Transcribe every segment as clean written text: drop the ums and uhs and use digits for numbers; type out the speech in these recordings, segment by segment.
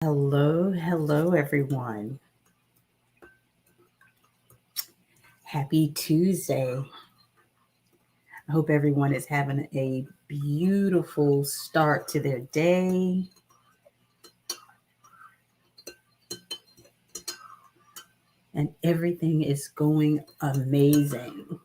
Hello, everyone. Happy Tuesday. I hope everyone is having a beautiful start to their day and everything is going amazing.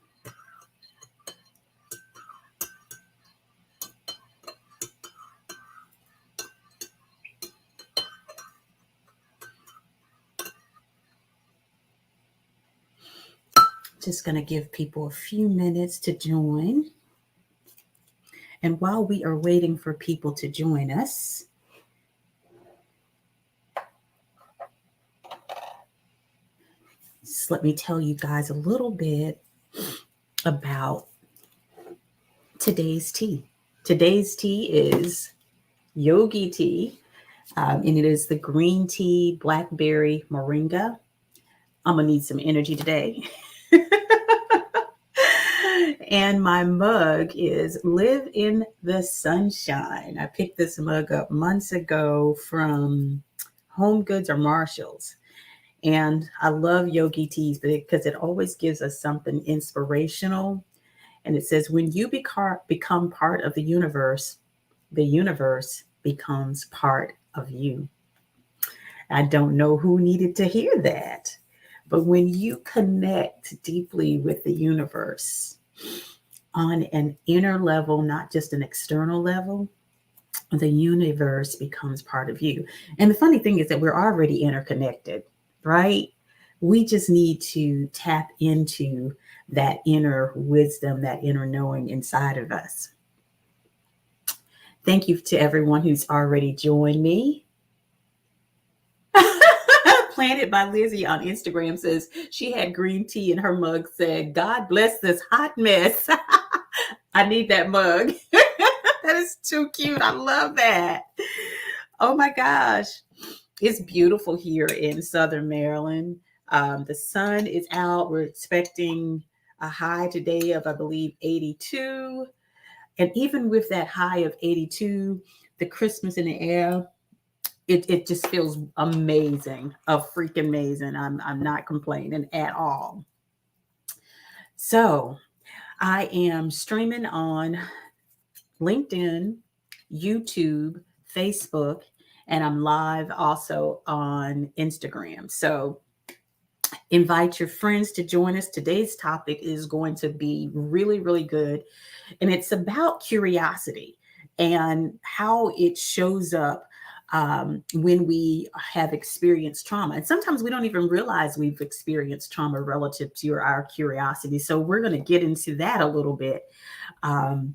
Just going to give people a few minutes to join. And while we are waiting for people to join us, just let me tell you guys a little bit about today's tea. Today's tea is yogi tea, and it is the green tea, blackberry, moringa. I'm gonna need some energy today. And my mug is Live in the Sunshine. I picked this mug up months ago from Home Goods or Marshalls. And I love yogi teas because it always gives us something inspirational. And it says, when you become part of the universe becomes part of you. I don't know who needed to hear that. But when you connect deeply with the universe on an inner level, not just an external level, the universe becomes part of you. And the funny thing is that we're already interconnected, right? We just need to tap into that inner wisdom, that inner knowing inside of us. Thank you to everyone who's already joined me. Planted by Lizzie on Instagram says she had green tea in her mug, said, God bless this hot mess. I need that mug. That is too cute. I love that. Oh my gosh. It's beautiful here in Southern Maryland. The sun is out. We're expecting a high today of, I believe, 82. And even with that high of 82, the Christmas in the air, it just feels amazing, freaking amazing. I'm not complaining at all. So I am streaming on LinkedIn, YouTube, Facebook, and I'm live also on Instagram. So invite your friends to join us. Today's topic is going to be really, really good. And it's about curiosity and how it shows up when we have experienced trauma. And sometimes we don't even realize we've experienced trauma relative to our curiosity. So we're going to get into that a little bit um,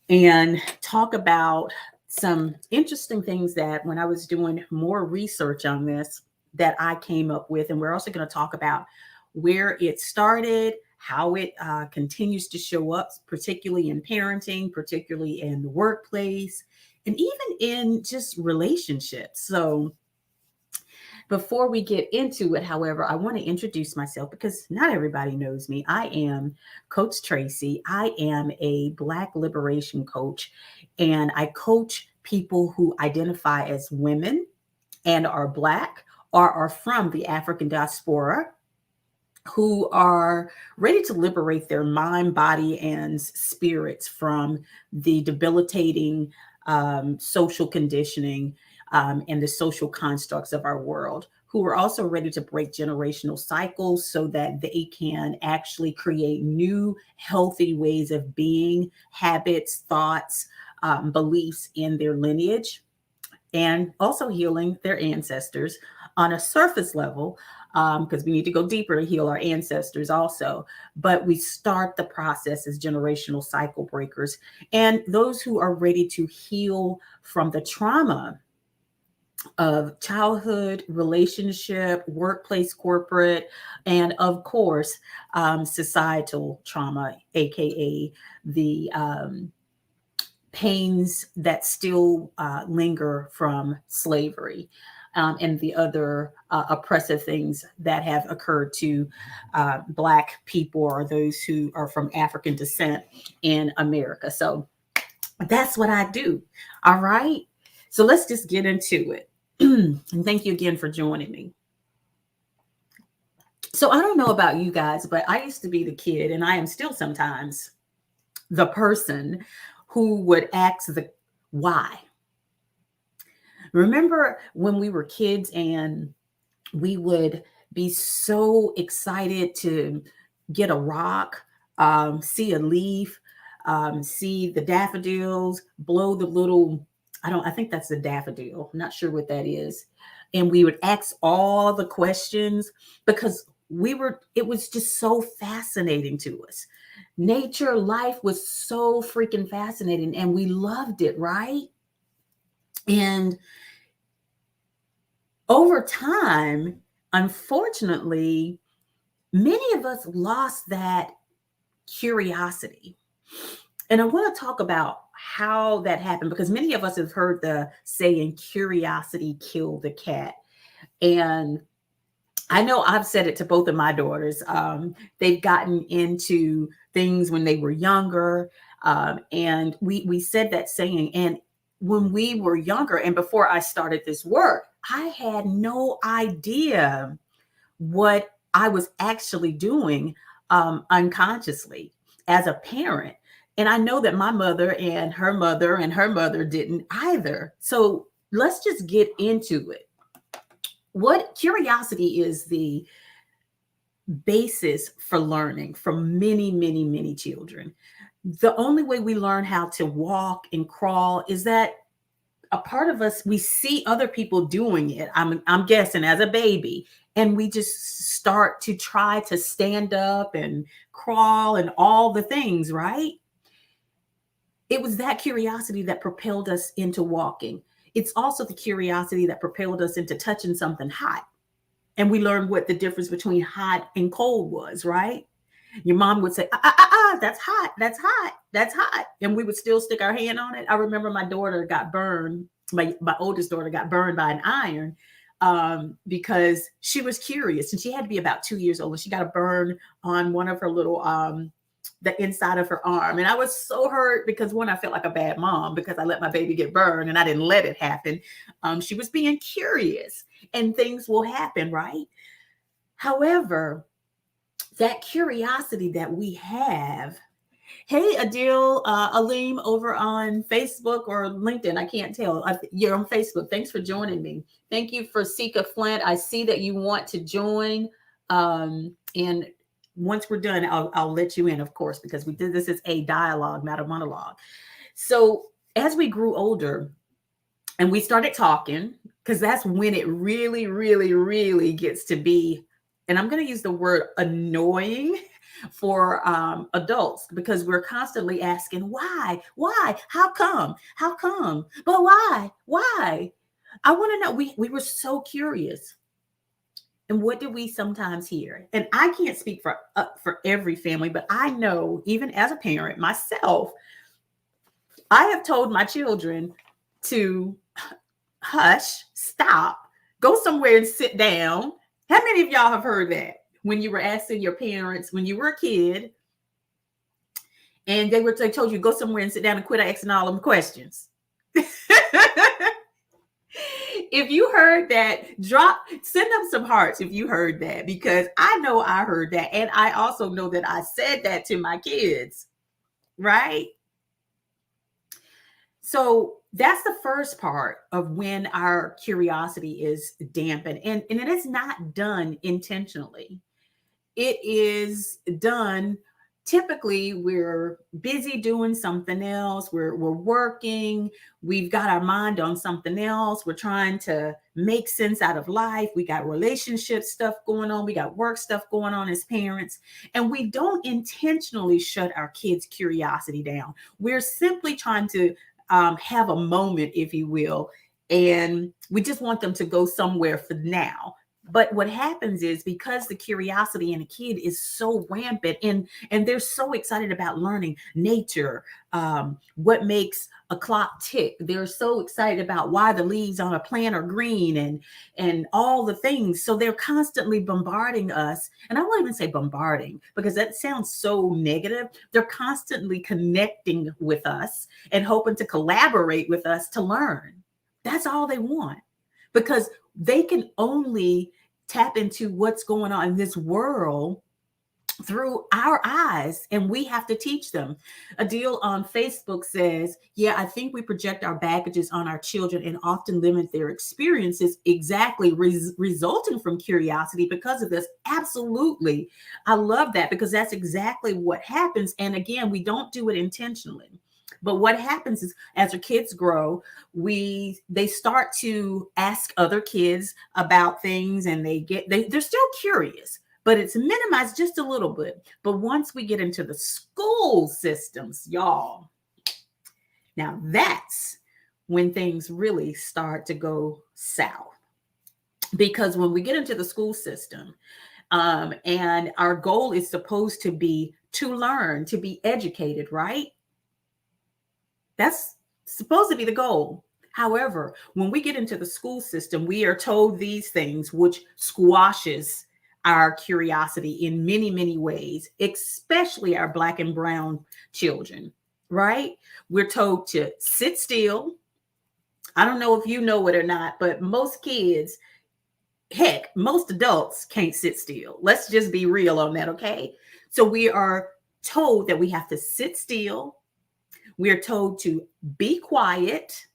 and talk about some interesting things that when I was doing more research on this, that I came up with. And we're also going to talk about where it started, how it continues to show up, particularly in parenting, particularly in the workplace, and even in just relationships. So before we get into it, however, I want to introduce myself because not everybody knows me. I am Coach Tracey. I am a Black liberation coach, and I coach people who identify as women and are Black or are from the African diaspora who are ready to liberate their mind, body, and spirits from the debilitating social conditioning and the social constructs of our world, who are also ready to break generational cycles so that they can actually create new, healthy ways of being, habits, thoughts, beliefs in their lineage, and also healing their ancestors on a surface level, because we need to go deeper to heal our ancestors also. But we start the process as generational cycle breakers and those who are ready to heal from the trauma of childhood, relationship, workplace, corporate, and of course, societal trauma, aka the pains that still linger from slavery. And the other oppressive things that have occurred to Black people or those who are from African descent in America. So that's what I do. All right. So let's just get into it. And thank you again for joining me. So I don't know about you guys, but I used to be the kid, and I am still sometimes the person who would ask the why. Remember when we were kids and we would be so excited to get a rock, see a leaf, see the daffodils, blow the little, I think that's the daffodil. I'm not sure what that is. And we would ask all the questions because it was just so fascinating to us. Nature, life was so freaking fascinating and we loved it, right? And over time, unfortunately, many of us lost that curiosity. And I want to talk about how that happened because many of us have heard the saying, curiosity killed the cat. And I know I've said it to both of my daughters. They've gotten into things when they were younger. And we said that saying. And when we were younger and before I started this work, I had no idea what I was actually doing unconsciously as a parent. And I know that my mother and her mother didn't either. So let's just get into it. What curiosity is the basis for learning for many, many, many children. The only way we learn how to walk and crawl is that a part of us, we see other people doing it. I'm guessing as a baby, and we just start to try to stand up and crawl and all the things, right? It was that curiosity that propelled us into walking. It's also the curiosity that propelled us into touching something hot. And we learned what the difference between hot and cold was, right? Your mom would say, that's hot, that's hot, that's hot. And we would still stick our hand on it. I remember my daughter got burned, my oldest daughter got burned by an iron because she was curious and she had to be about 2 years old. And she got a burn on one of her little, the inside of her arm. And I was so hurt because one, I felt like a bad mom because I let my baby get burned and I didn't let it happen. She was being curious and things will happen, right? However, that curiosity that we have. Hey, Adil, Aleem over on Facebook or LinkedIn. I can't tell. You're on Facebook. Thanks for joining me. Thank you for Sika Flint. I see that you want to join. And once we're done, I'll let you in, of course, because we did this as a dialogue, not a monologue. So as we grew older and we started talking, because that's when it really, really, really gets to be, and I'm going to use the word annoying for adults because we're constantly asking why, how come, but why. I want to know. We were so curious. And what did we sometimes hear? And I can't speak for every family, but I know even as a parent myself, I have told my children to hush, stop, go somewhere and sit down. How many of y'all have heard that when you were asking your parents when you were a kid and they told you go somewhere and sit down and quit asking all them questions? If you heard that, send them some hearts if you heard that, because I know I heard that. And I also know that I said that to my kids, right? So that's the first part of when our curiosity is dampened. And it is not done intentionally. It is done. Typically, we're busy doing something else. We're working. We've got our mind on something else. We're trying to make sense out of life. We got relationship stuff going on. We got work stuff going on as parents. And we don't intentionally shut our kids' curiosity down. We're simply trying to have a moment, if you will, and we just want them to go somewhere for now. But what happens is because the curiosity in a kid is so rampant and they're so excited about learning nature, what makes a clock tick. They're so excited about why the leaves on a plant are green and all the things. So they're constantly bombarding us. And I won't even say bombarding because that sounds so negative. They're constantly connecting with us and hoping to collaborate with us to learn. That's all they want. because they can only tap into what's going on in this world through our eyes, and we have to teach them. A deal on Facebook says, yeah, I think we project our baggages on our children and often limit their experiences, exactly resulting from curiosity because of this. Absolutely. I love that, because that's exactly what happens. And again, we don't do it intentionally. But what happens is, as our kids grow, they start to ask other kids about things, and they're still curious, but it's minimized just a little bit. But once we get into the school systems, y'all, now that's when things really start to go south. Because when we get into the school system, and our goal is supposed to be to learn, to be educated, right? That's supposed to be the goal. However, when we get into the school system, we are told these things, which squashes our curiosity in many, many ways, especially our Black and brown children, right? We're told to sit still. I don't know if you know it or not, but most kids, heck, most adults can't sit still. Let's just be real on that, okay? So we are told that we have to sit still. We're told to be quiet.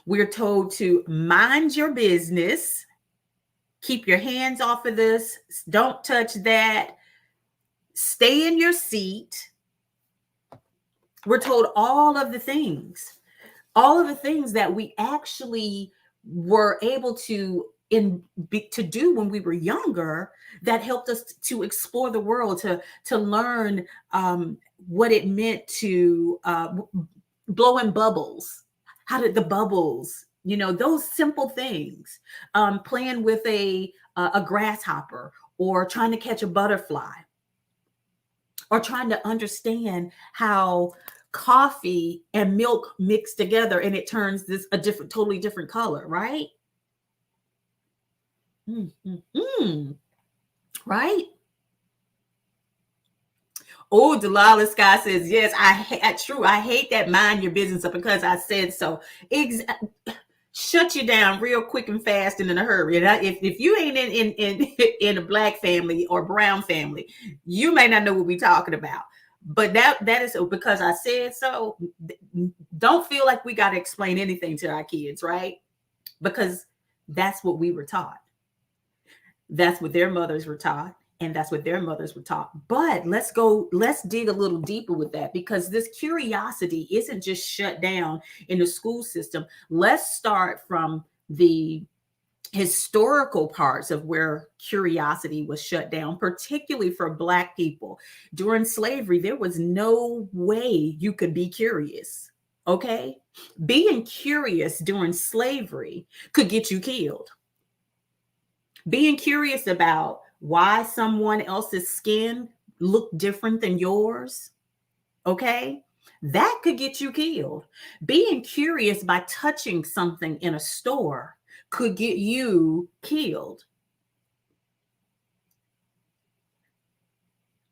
We're told to mind your business. Keep your hands off of this. Don't touch that. Stay in your seat. We're told all of the things that we actually were able to do when we were younger, that helped us to explore the world, to learn what it meant to blow in bubbles. How did the bubbles, those simple things, playing with a grasshopper, or trying to catch a butterfly, or trying to understand how coffee and milk mix together and it turns totally different color, right? Mm-hmm. Right? Oh, Delilah Sky says, yes, true. I hate that mind your business because I said so. Shut you down real quick and fast and in a hurry. And if you ain't in a Black family or brown family, you may not know what we're talking about. But that is because I said so. Don't feel like we got to explain anything to our kids, right? Because that's what we were taught. That's what their mothers were taught. And that's what their mothers were taught. But let's dig a little deeper with that, because this curiosity isn't just shut down in the school system. Let's start from the historical parts of where curiosity was shut down, particularly for Black people. During slavery, there was no way you could be curious. Okay? Being curious during slavery could get you killed. Being curious about why someone else's skin looked different than yours, okay? That could get you killed. Being curious by touching something in a store could get you killed.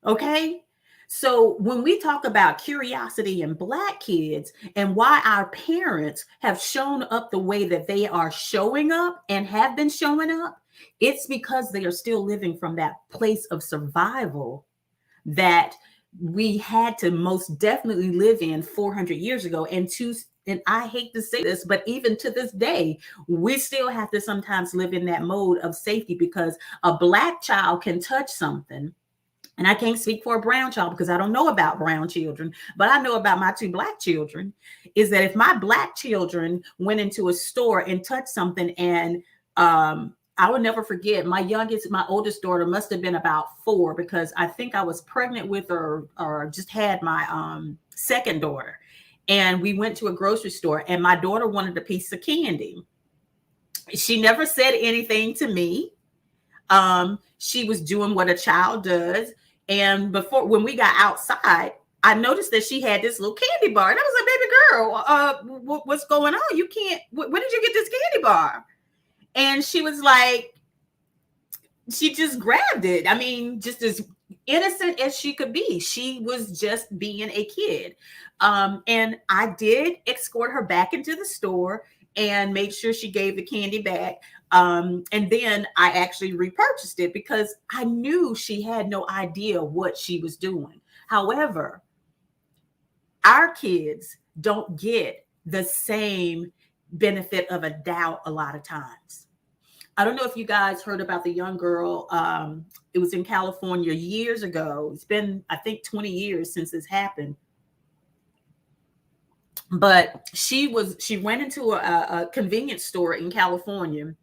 Okay? So when we talk about curiosity in Black kids and why our parents have shown up the way that they are showing up and have been showing up, it's because they are still living from that place of survival that we had to most definitely live in 400 years ago. And I hate to say this, but even to this day, we still have to sometimes live in that mode of safety, because a Black child can touch something. And I can't speak for a brown child because I don't know about brown children, but I know about my two Black children, is that if my Black children went into a store and touched something, and I will never forget, my oldest daughter must have been about 4, because I think I was pregnant with or just had my second daughter. And we went to a grocery store and my daughter wanted a piece of candy. She never said anything to me. She was doing what a child does. And when we got outside, I noticed that she had this little candy bar. And I was like, baby girl, what's going on? You can't, where did you get this candy bar? And she was like, she just grabbed it. I mean, just as innocent as she could be. She was just being a kid. And I did escort her back into the store. and made sure she gave the candy back. And then I actually repurchased it because I knew she had no idea what she was doing. However, our kids don't get the same benefit of a doubt a lot of times. I don't know if you guys heard about the young girl. It was in California years ago. It's been, I think, 20 years since this happened. But she went into a convenience store in California,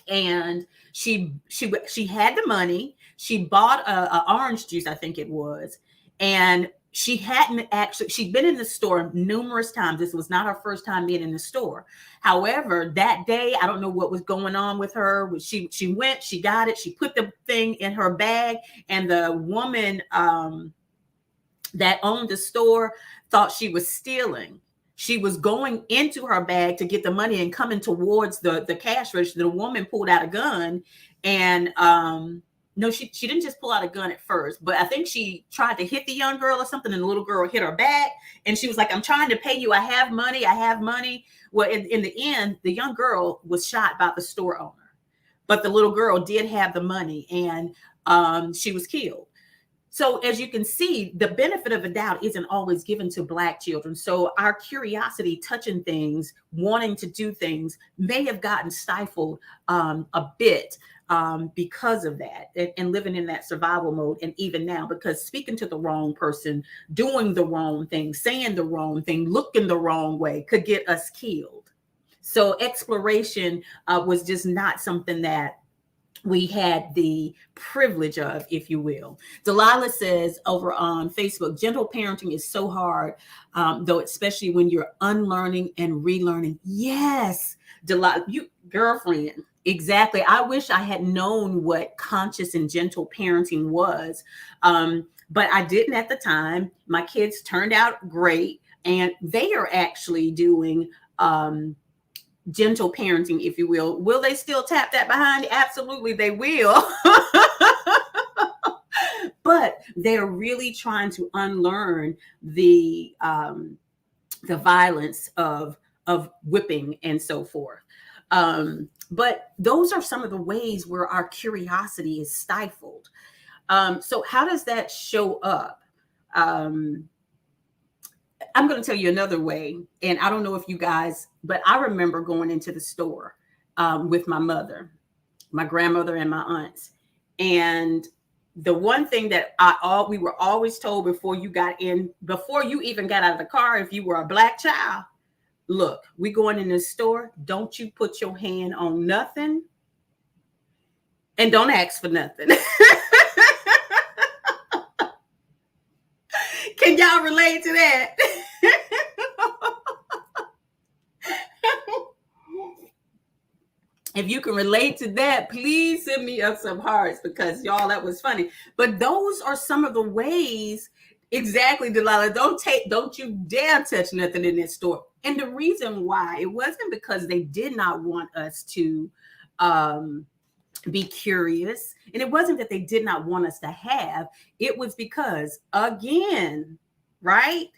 and she had the money. She bought a orange juice, I think it was, and she'd been in the store numerous times. This was not her first time being in the store. However, that day, I don't know what was going on with her. She went, she got it, she put the thing in her bag, and the woman that owned the store thought she was stealing. She was going into her bag to get the money and coming towards the cash register. The woman pulled out a gun, and no, she didn't just pull out a gun at first, but I think she tried to hit the young girl or something, and the little girl hit her back, and she was like, "I'm trying to pay you. I have money. I have money." Well, in the end, the young girl was shot by the store owner, but the little girl did have the money, and she was killed. So as you can see, the benefit of a doubt isn't always given to Black children. So our curiosity, touching things, wanting to do things, may have gotten stifled a bit because of that, and living in that survival mode. And even now, because speaking to the wrong person, doing the wrong thing, saying the wrong thing, looking the wrong way could get us killed. So exploration was just not something that we had the privilege of, if you will. Delilah says over on Facebook, gentle parenting is so hard, though, especially when you're unlearning and relearning. Yes, Delilah, you girlfriend, exactly. I wish I had known what conscious and gentle parenting was, but I didn't at the time. My kids turned out great, and they are actually doing gentle parenting, if you will. Will they still tap that behind? Absolutely, they will. But they're really trying to unlearn the violence of whipping and so forth. But those are some of the ways where our curiosity is stifled. So how does that show up? I'm going to tell you another way, and I don't know if you guys, but I remember going into the store with my mother, my grandmother, and my aunts. And the one thing that we were always told before you even got out of the car, if you were a Black child, look, we going in this store, don't you put your hand on nothing, and don't ask for nothing. Can y'all relate to that? If you can relate to that, please send me up some hearts, because y'all, that was funny. But those are some of the ways. Exactly, Delilah. Don't you dare touch nothing in this store. And the reason why, it wasn't because they did not want us to be curious, and it wasn't that they did not want us to have. It was because, again, right?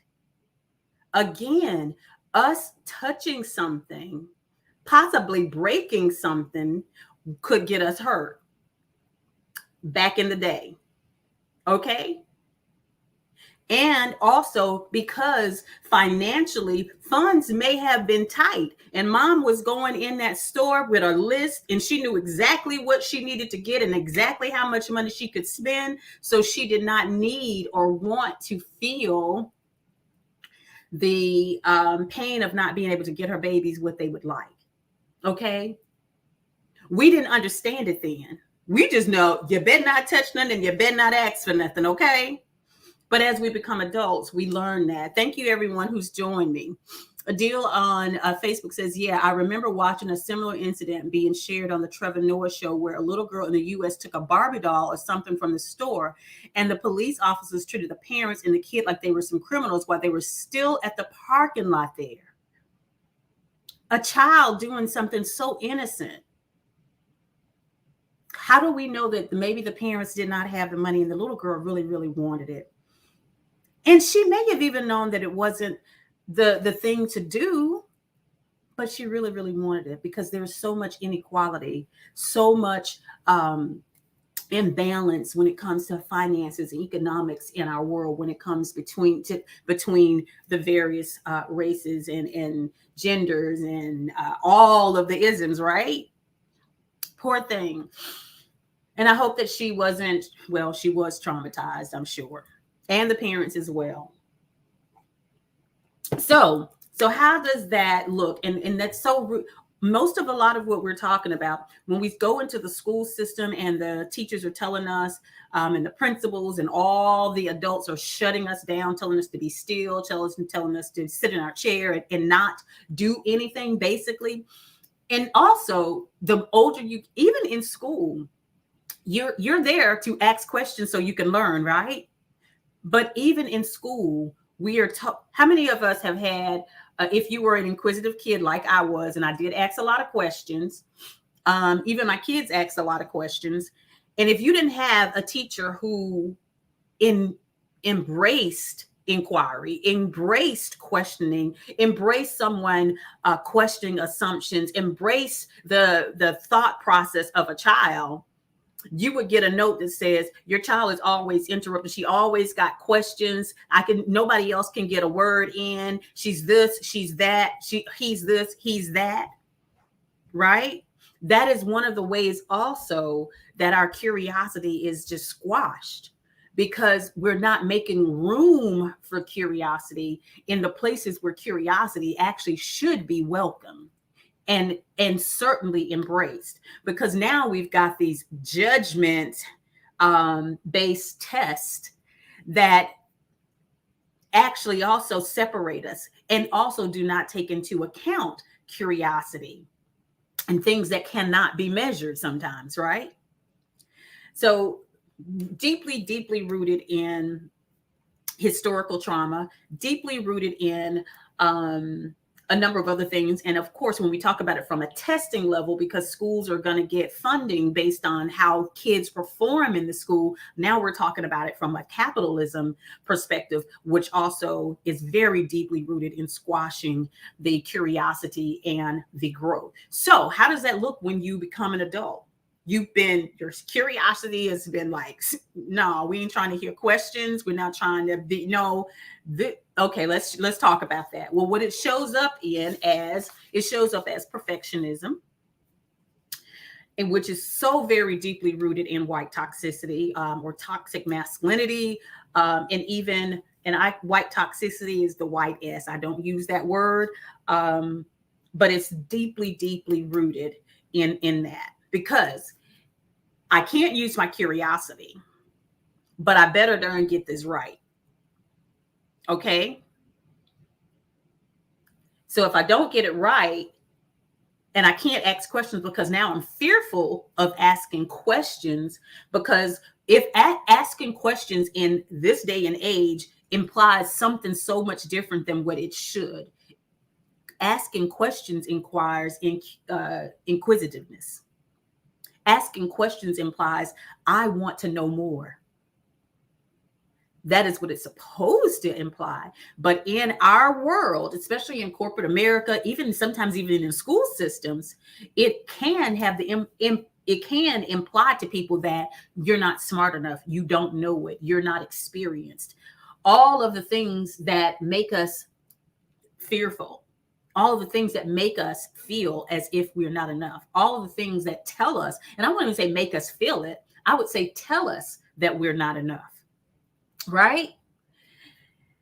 Again, us touching something, possibly breaking something, could get us hurt back in the day. Okay. And also because financially, funds may have been tight, and mom was going in that store with a list, and she knew exactly what she needed to get and exactly how much money she could spend. So she did not need or want to feel the pain of not being able to get her babies what they would like. Okay. We didn't understand it then. We just know you better not touch nothing, you better not ask for nothing. Okay. But as we become adults, we learn that. Thank you, everyone who's joined me. Adil on Facebook says, yeah, I remember watching a similar incident being shared on the Trevor Noah show, where a little girl in the U.S. took a Barbie doll or something from the store, and the police officers treated the parents and the kid like they were some criminals while they were still at the parking lot there. A child doing something so innocent. How do we know that maybe the parents did not have the money and the little girl really, really wanted it? And she may have even known that it wasn't the thing to do, but she really, really wanted it because there's so much inequality, so much imbalance when it comes to finances and economics in our world, when it comes between the various races and genders and all of the isms, right? Poor thing. And I hope that she wasn't, well, she was traumatized, I'm sure, and the parents as well. So how does that look? And that's so most of a lot of what we're talking about when we go into the school system and the teachers are telling us and the principals and all the adults are shutting us down, telling us to be still, telling us to sit in our chair and not do anything basically. And also the older you, even in school, you're there to ask questions so you can learn, right? But even in school, we are taught. How many of us have had, if you were an inquisitive kid like I was, and I did ask a lot of questions, even my kids asked a lot of questions. And if you didn't have a teacher who embraced inquiry, embraced questioning, embraced someone questioning assumptions, embrace the thought process of a child, you would get a note that says your child is always interrupted. She always got questions. Nobody else can get a word in. She's this, she's that, he's this, he's that. Right? That is one of the ways also that our curiosity is just squashed, because we're not making room for curiosity in the places where curiosity actually should be welcome and certainly embraced, because now we've got these judgment based tests that actually also separate us and also do not take into account curiosity and things that cannot be measured sometimes, right? So deeply rooted in historical trauma, deeply rooted in a number of other things. And of course, when we talk about it from a testing level, because schools are going to get funding based on how kids perform in the school, now we're talking about it from a capitalism perspective, which also is very deeply rooted in squashing the curiosity and the growth. So how does that look when you become an adult? Your curiosity has been like, no, we ain't trying to hear questions. We're not trying to be, no. Okay, let's talk about that. Well, what it shows up as perfectionism, and which is so very deeply rooted in white toxicity or toxic masculinity, white toxicity is the white S. I don't use that word, but it's deeply rooted in that, because I can't use my curiosity, but I better darn get this right. Okay. So if I don't get it right, and I can't ask questions because now I'm fearful of asking questions, because if asking questions in this day and age implies something so much different than what it should. Asking questions inquires inquisitiveness. Asking questions implies I want to know more. That is what it's supposed to imply. But in our world, especially in corporate America, sometimes even in school systems, it can have it can imply to people that you're not smart enough, you don't know it, you're not experienced. All of the things that make us fearful, all of the things that make us feel as if we're not enough, all of the things that tell us, and I wouldn't even say make us feel it, I would say tell us that we're not enough. Right?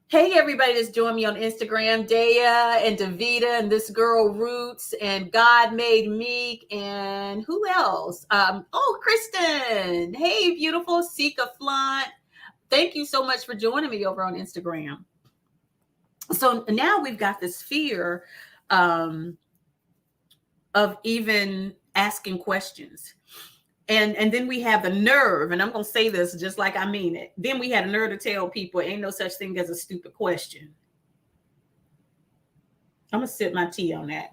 Hey, everybody that's joined me on Instagram, Dea and Davita and this girl Roots and God Made Meek and who else? Kristen. Hey, beautiful Sika Flaunt. Thank you so much for joining me over on Instagram. So now we've got this fear of even asking questions. And then we have the nerve, and I'm going to say this just like I mean it. Then we had a nerve to tell people ain't no such thing as a stupid question. I'm going to sip my tea on that.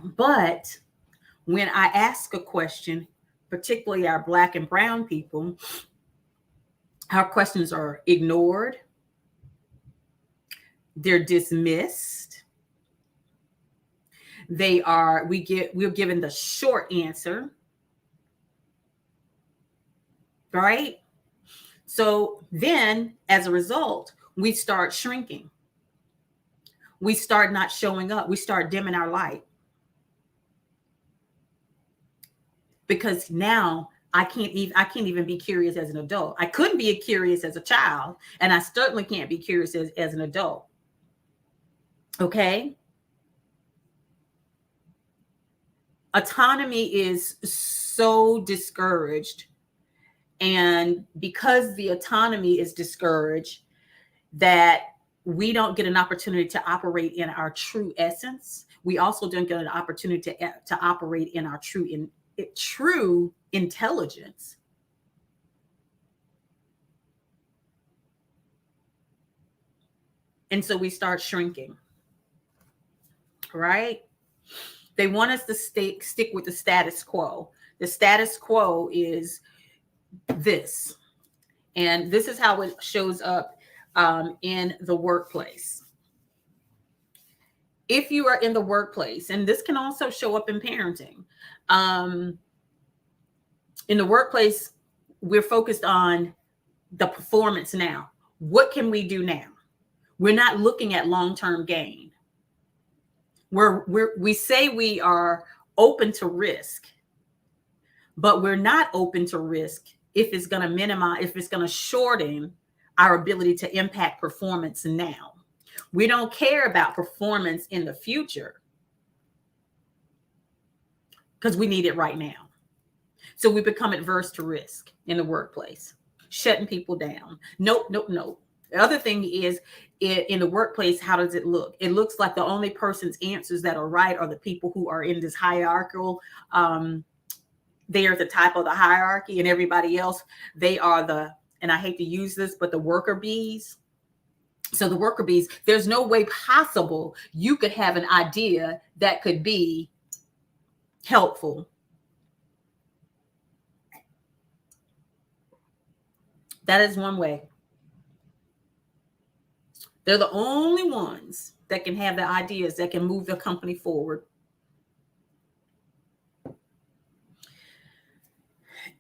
But when I ask a question, particularly our Black and brown people, our questions are ignored, They're dismissed. We're given the short answer, right? So then as a result, we start shrinking. We start not showing up. We start dimming our light. Because now I can't even be curious as an adult. I couldn't be curious as a child, and I certainly can't be curious as an adult. Okay? Autonomy is so discouraged. And because the autonomy is discouraged, that we don't get an opportunity to operate in our true essence. We also don't get an opportunity to operate in our true intelligence. And so we start shrinking, right? They want us to stick with the status quo. The status quo is this. And this is how it shows up in the workplace. If you are in the workplace, and this can also show up in parenting, in the workplace, we're focused on the performance now. What can we do now? We're not looking at long-term gain. We say we are open to risk, but we're not open to risk if it's going to minimize, if it's going to shorten our ability to impact performance now. We don't care about performance in the future because we need it right now. So we become adverse to risk in the workplace, shutting people down. Nope. The other thing is, in the workplace, how does it look? It looks like the only person's answers that are right are the people who are in this hierarchical, they are at the top of the hierarchy, and everybody else, they are and I hate to use this, but the worker bees. So the worker bees, there's no way possible you could have an idea that could be helpful. That is one way. They're the only ones that can have the ideas that can move the company forward.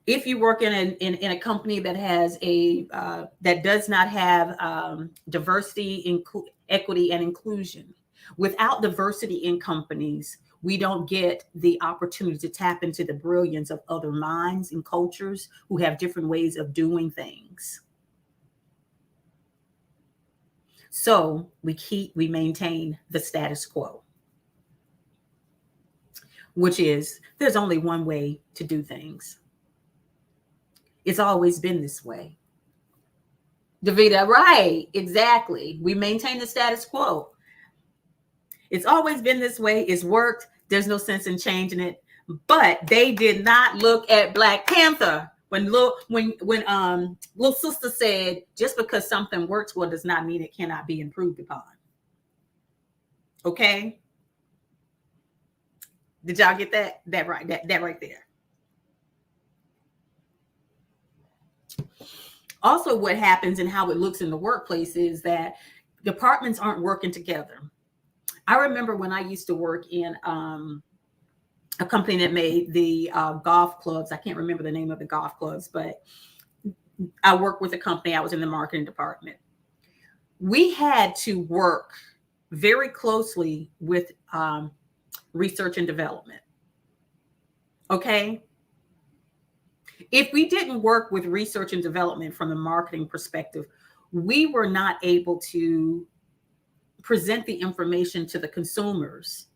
If you work in a company that has that does not have diversity, equity, and inclusion, without diversity in companies, we don't get the opportunity to tap into the brilliance of other minds and cultures who have different ways of doing things. So we maintain the status quo, which is there's only one way to do things. It's always been this way. Davida, right, exactly. We maintain the status quo. It's always been this way. It's worked. There's no sense in changing it. But they did not look at Black Panther when little sister said, just because something works well does not mean it cannot be improved upon. Okay? Did y'all get that? That right there. Also, what happens and how it looks in the workplace is that departments aren't working together. I remember when I used to work in a company that made the golf clubs. I can't remember the name of the golf clubs, but I worked with a company. I was in the marketing department. We had to work very closely with research and development. Okay? If we didn't work with research and development from the marketing perspective, we were not able to present the information to the consumers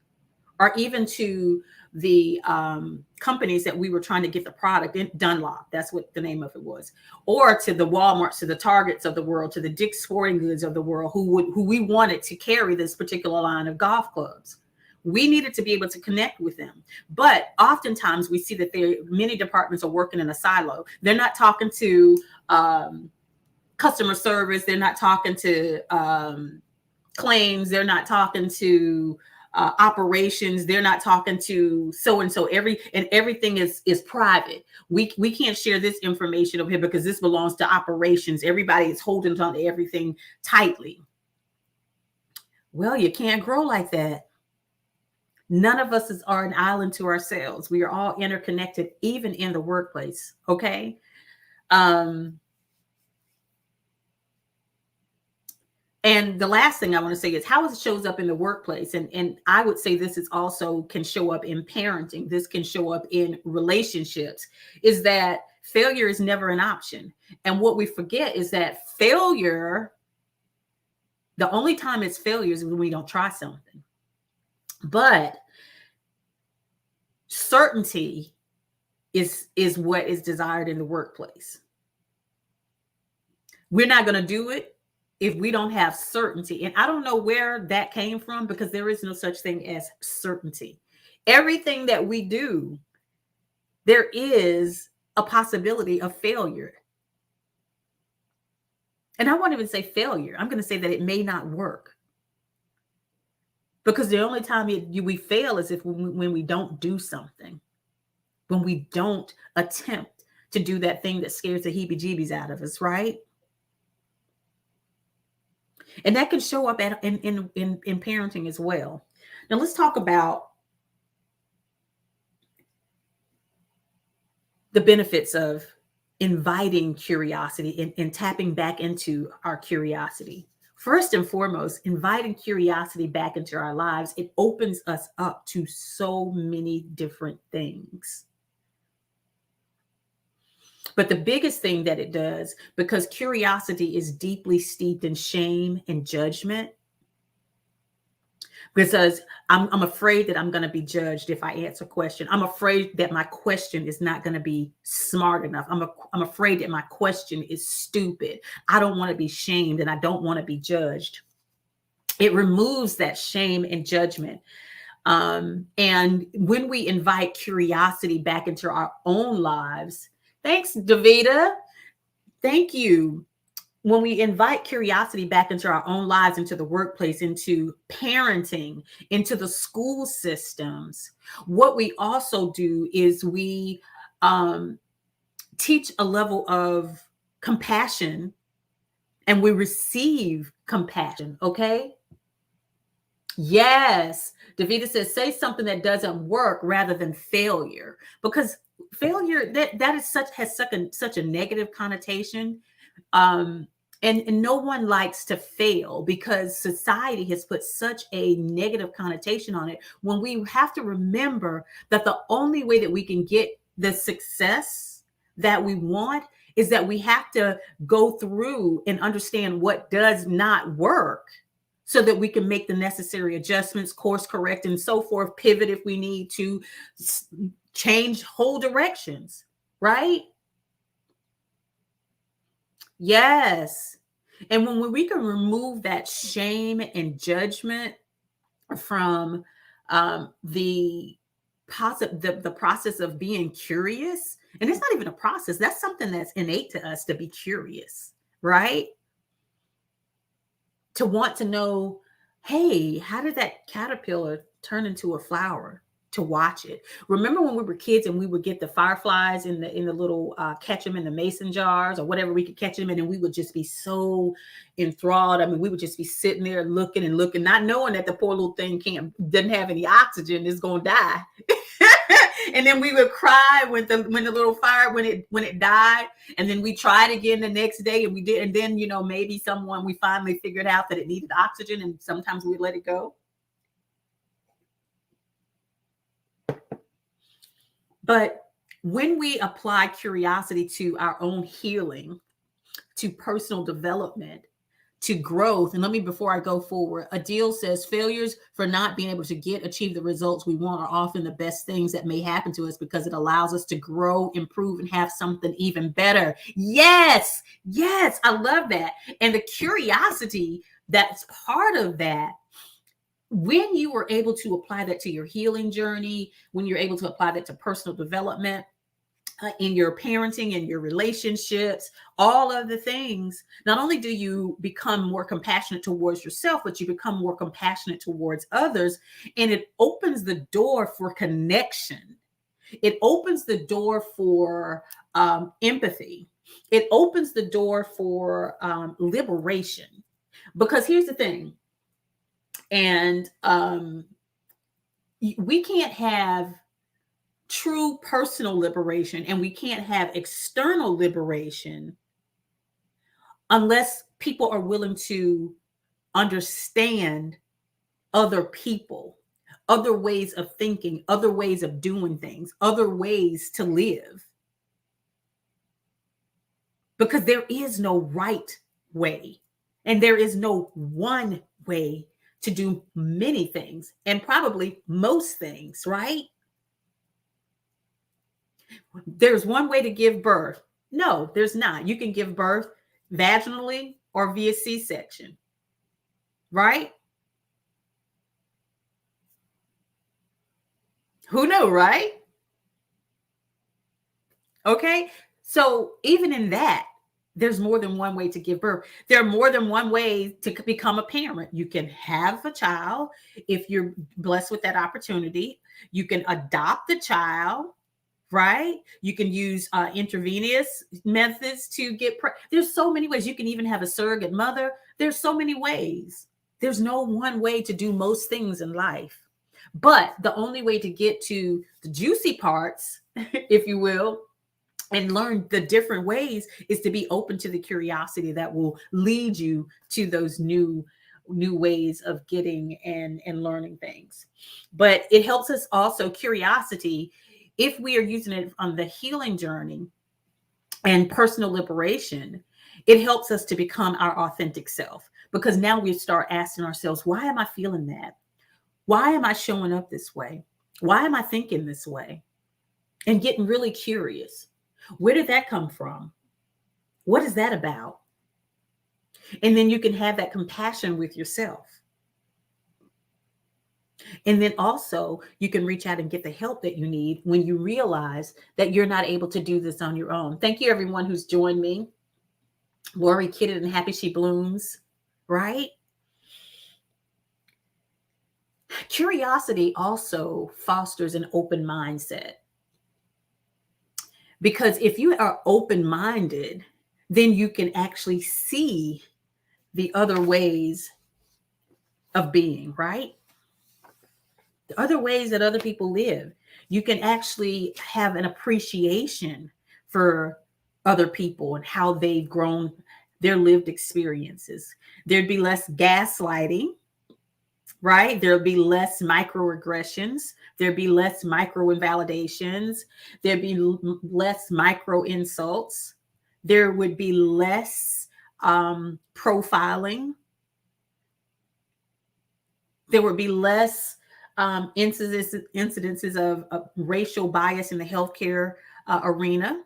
or even to the companies that we were trying to get the product in. Dunlop, that's what the name of it was, or to the Walmarts, to the Targets of the world, to the Dick's Sporting Goods of the world, who we wanted to carry this particular line of golf clubs. We needed to be able to connect with them. But oftentimes we see that many departments are working in a silo. They're not talking to customer service. They're not talking to claims. They're not talking to operations. They're not talking to so-and-so. Everything is private. We can't share this information over here because this belongs to operations. Everybody is holding on to everything tightly. Well, you can't grow like that. None of us are an island to ourselves. We are all interconnected, even in the workplace. Okay. Um, and the last thing I want to say is how it shows up in the workplace. And I would say this is also can show up in parenting. This can show up in relationships, is that failure is never an option. And what we forget is that failure, the only time it's failure is when we don't try something. But certainty is what is desired in the workplace. We're not going to do it if we don't have certainty. And I don't know where that came from, because there is no such thing as certainty. Everything that we do, there is a possibility of failure. And I won't even say failure. I'm going to say that it may not work. Because the only time we fail is if when we don't do something, when we don't attempt to do that thing that scares the heebie-jeebies out of us, right? And that can show up in parenting as well. Now let's talk about the benefits of inviting curiosity and tapping back into our curiosity. First and foremost, inviting curiosity back into our lives, it opens us up to so many different things. But the biggest thing that it does, because curiosity is deeply steeped in shame and judgment, because I'm afraid that I'm going to be judged if I answer a question. I'm afraid that my question is not going to be smart enough. I'm afraid that my question is stupid. I don't want to be shamed and I don't want to be judged. It removes that shame and judgment. And when we invite curiosity back into our own lives, thanks, Davida. Thank you. When we invite curiosity back into our own lives, into the workplace, into parenting, into the school systems, what we also do is we teach a level of compassion, and we receive compassion. Okay. Yes. Davida says, say something that doesn't work rather than failure, because failure that is such a negative connotation. Um, and no one likes to fail, because society has put such a negative connotation on it, when we have to remember that the only way that we can get the success that we want is that we have to go through and understand what does not work, so that we can make the necessary adjustments, course correct, and so forth, pivot if we need to, change whole directions, right? Yes. And when we can remove that shame and judgment from the process of being curious, and it's not even a process, that's something that's innate to us, to be curious, right? To want to know, hey, how did that caterpillar turn into a flower? To watch it. Remember when we were kids and we would get the fireflies in the little catch them in the mason jars or whatever we could catch them in, and we would just be so enthralled. I mean, we would just be sitting there looking and looking, not knowing that the poor little thing doesn't have any oxygen, it's gonna die. And then we would cry when the little fire when it died, and then we tried again the next day and we did, and then maybe we finally figured out that it needed oxygen, and sometimes we let it go. But when we apply curiosity to our own healing, to personal development, to growth, and before I go forward, Adil says failures for not being able to achieve the results we want are often the best things that may happen to us, because it allows us to grow, improve, and have something even better. Yes, yes, I love that. And the curiosity that's part of that, when you were able to apply that to your healing journey, when you're able to apply that to personal development, in your parenting and your relationships, all of the things, not only do you become more compassionate towards yourself, but you become more compassionate towards others. And it opens the door for connection. It opens the door for empathy. It opens the door for liberation. Because here's the thing. And we can't have true personal liberation and we can't have external liberation unless people are willing to understand other people, other ways of thinking, other ways of doing things, other ways to live. Because there is no right way, and there is no one way to do many things, and probably most things, right? There's one way to give birth. No, there's not. You can give birth vaginally or via C-section, right? Who knew, right? Okay. So even in that, there's more than one way to give birth. There are more than one way to become a parent. You can have a child if you're blessed with that opportunity. You can adopt the child, right? You can use intravenous methods to get there's so many ways. You can even have a surrogate mother. There's so many ways. There's no one way to do most things in life. But the only way to get to the juicy parts, if you will, and learn the different ways is to be open to the curiosity that will lead you to those new ways of getting and learning things. But it helps us also, curiosity, if we are using it on the healing journey and personal liberation, it helps us to become our authentic self, because now we start asking ourselves, why am I feeling that? Why am I showing up this way? Why am I thinking this way? And getting really curious. Where did that come from? What is that about? And then you can have that compassion with yourself. And then also you can reach out and get the help that you need when you realize that you're not able to do this on your own. Thank you, everyone who's joined me. Worry Kidded and Happy She Blooms, right? Curiosity also fosters an open mindset. Because if you are open-minded, then you can actually see the other ways of being, right? The other ways that other people live. You can actually have an appreciation for other people and how they've grown their lived experiences. There'd be less gaslighting, right? There'll be less microaggressions. There'd be less micro invalidations. There'd be less micro insults. There would be less profiling. There would be less incidences of racial bias in the healthcare arena.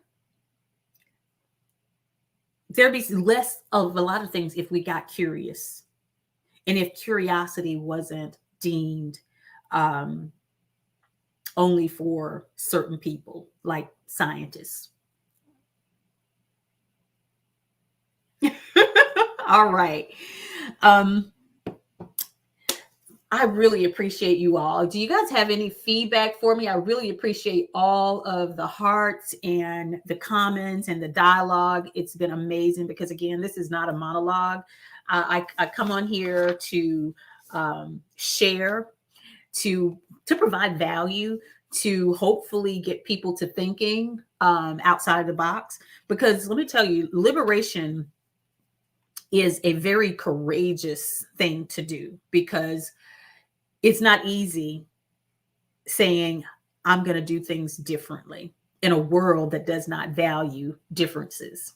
There'd be less of a lot of things if we got curious. And if curiosity wasn't deemed only for certain people, like scientists. All right. I really appreciate you all. Do you guys have any feedback for me? I really appreciate all of the hearts and the comments and the dialogue. It's been amazing because, again, this is not a monologue. I come on here to share, to provide value, to hopefully get people to thinking outside of the box. Because let me tell you, liberation is a very courageous thing to do, because it's not easy saying, I'm going to do things differently in a world that does not value differences.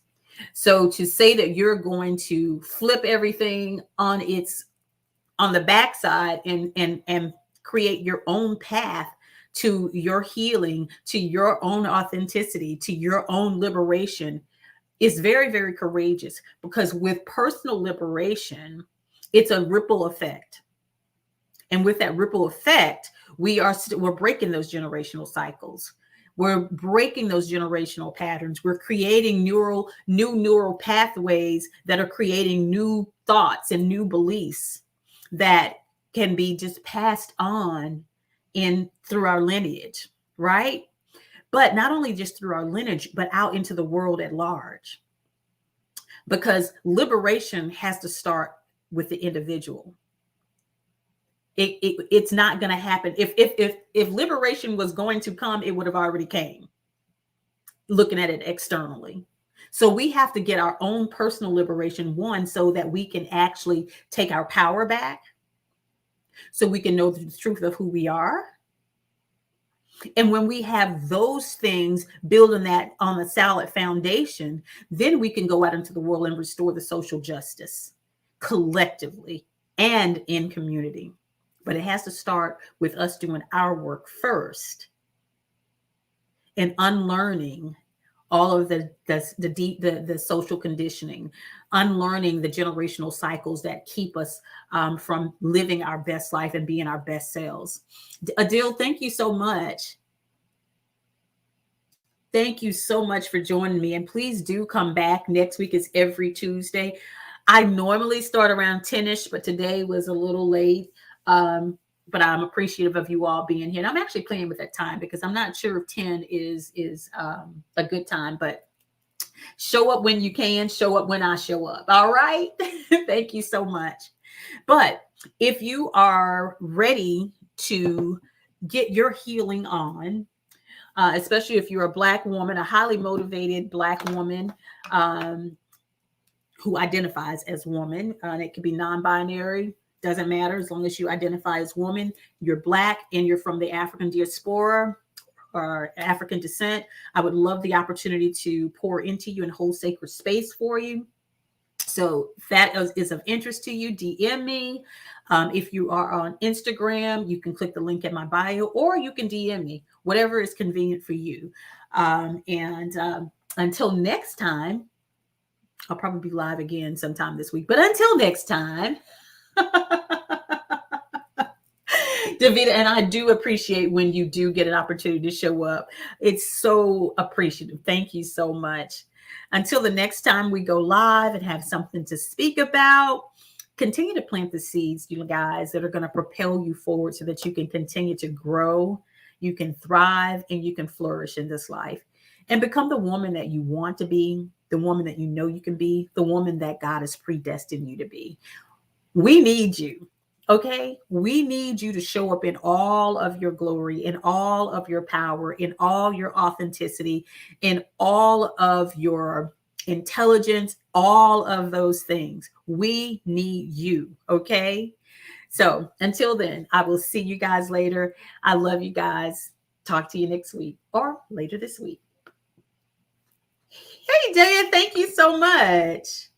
So to say that you're going to flip everything on the backside and create your own path to your healing, to your own authenticity, to your own liberation is very, very courageous, because with personal liberation, it's a ripple effect. And with that ripple effect, we're breaking those generational cycles. We're breaking those generational patterns. We're creating new neural pathways that are creating new thoughts and new beliefs that can be just passed on through our lineage, right? But not only just through our lineage, but out into the world at large. Because liberation has to start with the individual. It's not going to happen. If liberation was going to come, it would have already came. Looking at it externally. So we have to get our own personal liberation, one, so that we can actually take our power back, so we can know the truth of who we are. And when we have those things, building that on a solid foundation, then we can go out into the world and restore the social justice collectively and in community. But it has to start with us doing our work first and unlearning all of the social conditioning, unlearning the generational cycles that keep us from living our best life and being our best selves. Adil, thank you so much. Thank you so much for joining me. And please do come back. Next week is every Tuesday. I normally start around 10ish, but today was a little late. But I'm appreciative of you all being here. And I'm actually playing with that time because I'm not sure if 10 is a good time, but show up when you can, show up when I show up. All right. Thank you so much. But if you are ready to get your healing on, especially if you're a Black woman, a highly motivated Black woman who identifies as woman, and it could be non-binary, doesn't matter, as long as you identify as woman, you're Black, and you're from the African diaspora or African descent, I would love the opportunity to pour into you and hold sacred space for you. So if that is of interest to you, DM me. If you are on Instagram, you can click the link in my bio, or you can DM me, whatever is convenient for you. Until next time, I'll probably be live again sometime this week. But until next time, Davida, and I do appreciate when you do get an opportunity to show up. It's so appreciative. Thank you so much. Until the next time we go live and have something to speak about, continue to plant the seeds, you guys, that are going to propel you forward so that you can continue to grow, you can thrive, and you can flourish in this life and become the woman that you want to be, the woman that you know you can be, the woman that God has predestined you to be. We need you. Okay, we need you to show up in all of your glory, in all of your power, in all your authenticity, in all of your intelligence, all of those things. We need you. Okay, so until then, I will see you guys later. I love you guys. Talk to you next week or later this week. Hey, Dan, thank you so much.